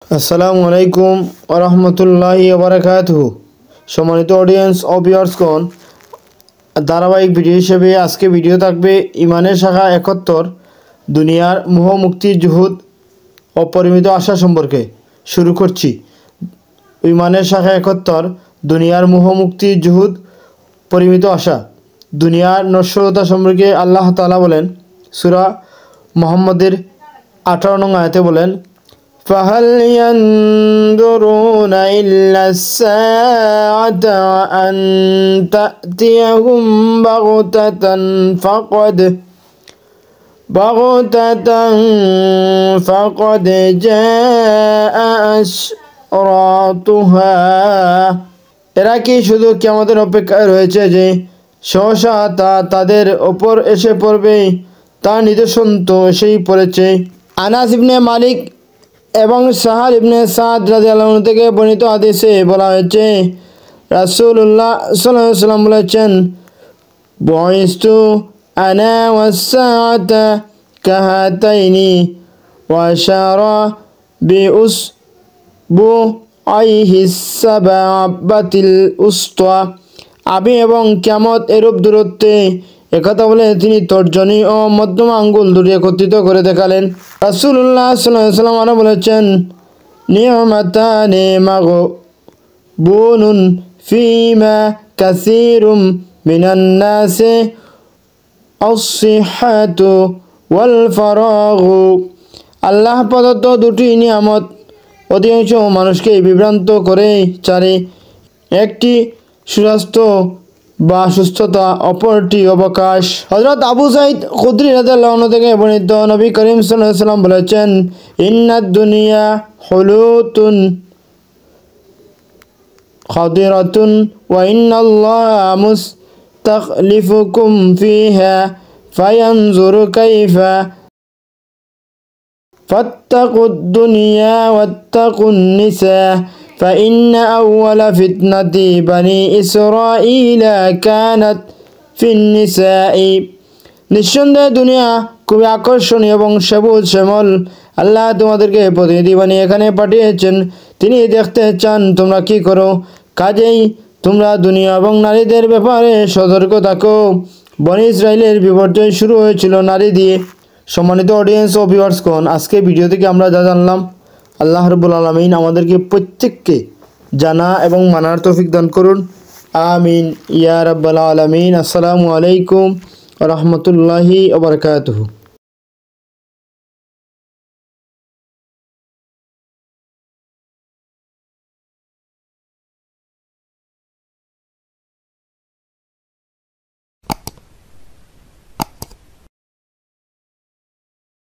আসসালামু আলাইকুম ওয়া রাহমাতুল্লাহি ওয়া বারাকাতুহু। সম্মানিত অডিয়েন্স ও ভিউয়ার্সগণ, ধারাবাহিক ভিডিও হিসেবে আজকে ভিডিও থাকবে ইমানের শাখা 71 দুনিয়ার মোহ মুক্তির জুহুদ অপরিমিত আশা সম্পর্কে। শুরু করছি। ইমানের শাখা 71 দুনিয়ার মোহ মুক্তির জুহুদ পরিমিত আশা। দুনিয়ার নশ্বরতা সম্পর্কে আল্লাহ তাআলা বলেন, সূরা মুহাম্মদের 18 নং আয়াতে বলেন, فهل ينظرون إلا الساعة أن تأتيهم بغتة فقد جاء أشراطها। এরা কি শুধু কিয়ামতের অপেক্ষায় রয়েছে যে সহসা তা তাদের ওপর এসে পড়বে? তার নিদর্শন তো এসেই পড়েছে। আনাস ইবনে মালিক এবং সাহাল ইবনে সাদ রাদিয়াল্লাহু আনহু থেকে বর্ণিত হাদিসে বলা হয়েছে, রাসূলুল্লাহ সাল্লাল্লাহু আলাইহি ওয়াসাল্লাম বলেছেন, বুইস্তু আনা ওয়াস-সাআতা কাহাতাইনি ওয়া আশারা বিউসবুআইহিস সাবাবাতিল উসতা। আমি এবং কিয়ামত এরূপ দূরত্বে, একথা বলে তিনি তর্জনী ও মধ্যমা আঙ্গুল দুটি একত্রিত করে দেখালেন। রাসূলুল্লাহ সাল্লাল্লাহু আলাইহি ওয়াসাল্লাম আরো বলেছেন, নি'মাতানি মাগবুনুন ফীমা কাসীরুম মিনান নাসি আস-সিহহাতু ওয়াল ফারাগু। আল্লাহ প্রদত্ত দুটি নিয়ামত অধিকাংশ মানুষকে বিভ্রান্ত করে ছাড়ে। একটি সুস্বাস্থ্য বা সুস্থতা, অপরটি অবকাশ। হযরত আবু সাঈদ খুদরি রাদিয়াল্লাহু আনহু থেকে বর্ণিত, নবী করিম সাল্লাল্লাহু আলাইহি ওয়াসাল্লাম বলেছেন, ইন্নাদ দুনিয়া হুলুতুন খাদিরাতুন ওয়া ইন্নাল্লাহা মুস্তাখলিফুকুম ফিহা ফায়ানজুরু কাইফা ফাত্তাকুদ দুনিয়া ওয়াত্তাকুন নিসা فإن أول فتنة بني إسرائيل كانت في النساء। নিঃসন্দেহে দুনিয়া খুবই আকর্ষণীয় এবং সবুজ শ্যামল। আল্লাহ তোমাদেরকে প্রতিনিধি বানিয়ে এখানে পাঠিয়েছেন। তিনি দেখতে চান তোমরা কি করো। কাজেই তোমরা দুনিয়া এবং নারীদের ব্যাপারে সতর্ক থাকো। বনি ইসরাইলের বিপর্যয় শুরু হয়েছিল নারী দিয়ে। সম্মানিত অডিয়েন্স ও ভিউয়ার্সগণ, আজকে ভিডিও থেকে আমরা যা জানলাম, আল্লাহ রাব্বুল আলামিন আমাদেরকে প্রত্যেককে জানা এবং মানার তৌফিক দান করুন। আমিন ইয়া রাব্বাল আলামিন। আসসালামু আলাইকুম ওয়া রাহমাতুল্লাহি ওয়া বারাকাতুহু।